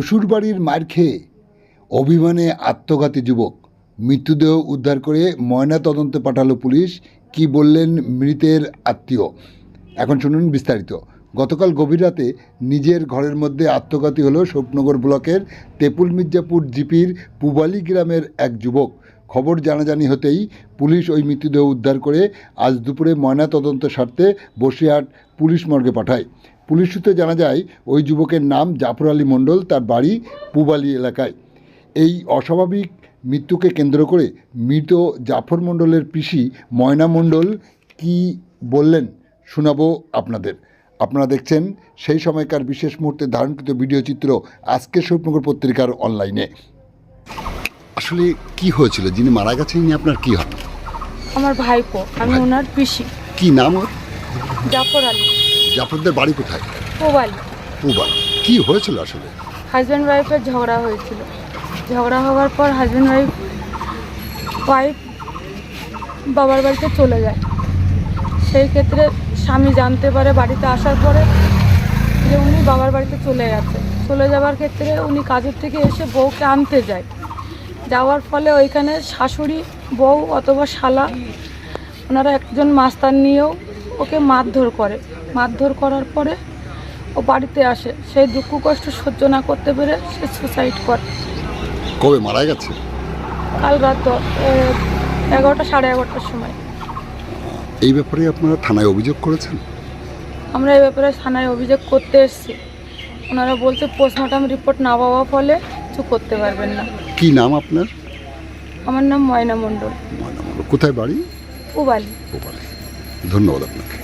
শ্বশুরবাড়ির মার খেয়ে অভিমানে আত্মঘাতী যুবক, মৃতদেহ উদ্ধার করে ময়নাতদন্তে পাঠালো পুলিশ। কি বললেন মৃতের আত্মীয়, এখন শুনুন বিস্তারিত। গতকাল গভীর রাতে নিজের ঘরের মধ্যে আত্মঘাতী হলো শোভনগর ব্লকের তেপুল মির্জাপুর জিপির পুবালি গ্রামের এক যুবক। খবর জানাজানি হতেই পুলিশ ওই মৃতদেহ উদ্ধার করে আজ দুপুরে ময়নাতদন্ত স্বার্থে বসিরহাট পুলিশ মর্গে পাঠায়। পুলিশ সূত্রে জানা যায় ওই যুবকের নাম জাফর আলী মণ্ডল, তার বাড়ি পুবালি এলাকায়। এই অস্বাভাবিক মৃত্যুকে কেন্দ্র করে মৃত জাফর মণ্ডলের পিসি ময়না মণ্ডল কী বললেন শোনাবো আপনাদের। আপনারা দেখছেন সেই সময়কার বিশেষ মুহূর্তে ধারণকৃত ভিডিও চিত্র আজকের শোভনগর পত্রিকার অনলাইনে। আসলে কি হয়েছিল, যিনি মারা গেছেন ইনি আপনার কি হন? আমার ভাইপো, আমি ওনার পিসি। কি নাম ওর? জাফর আলী। জাফরদের বাড়ি কোথায়? পুবালি। পুবালি। কি হয়েছিল আসলে? হাজব্যান্ড ওয়াইফের ঝগড়া হয়েছিল। ঝগড়া হওয়ার পর হাজব্যান্ড ওয়াইফ বাবার বাড়িতে চলে যায়। সেই ক্ষেত্রে স্বামী জানতে পারে বাড়িতে আসার পরে যে উনি বাবার বাড়িতে চলে গেছে। চলে যাওয়ার ক্ষেত্রে উনি কাজের থেকে এসে বউকে আনতে যায়। যাওয়ার ফলে ওইখানে শাশুড়ি, বউ অথবা শালা, ওনারা একজন মাস্তান নিয়েও ওকে মারধর করে। মারধর করার পরে ও বাড়িতে আসে। সেই দুঃখ কষ্ট সহ্য না করতে পেরে সে সুসাইড করে। কবে মারা গেছে? কাল রাত 11টা সাড়ে 11টার সময়। এই ব্যাপারে আপনারা থানায় অভিযোগ করেছেন? আমরা এই ব্যাপারে থানায় অভিযোগ করতে এসেছি। ওনারা বলছে পোস্টমর্টম রিপোর্ট না পাওয়া ফলে কিছু করতে পারবেন না। কি নাম আপনার? আমার নাম ময়না মণ্ডল। কোথায় বাড়ি? পুবালি। পুবালি। ধন্যবাদ আপনাকে।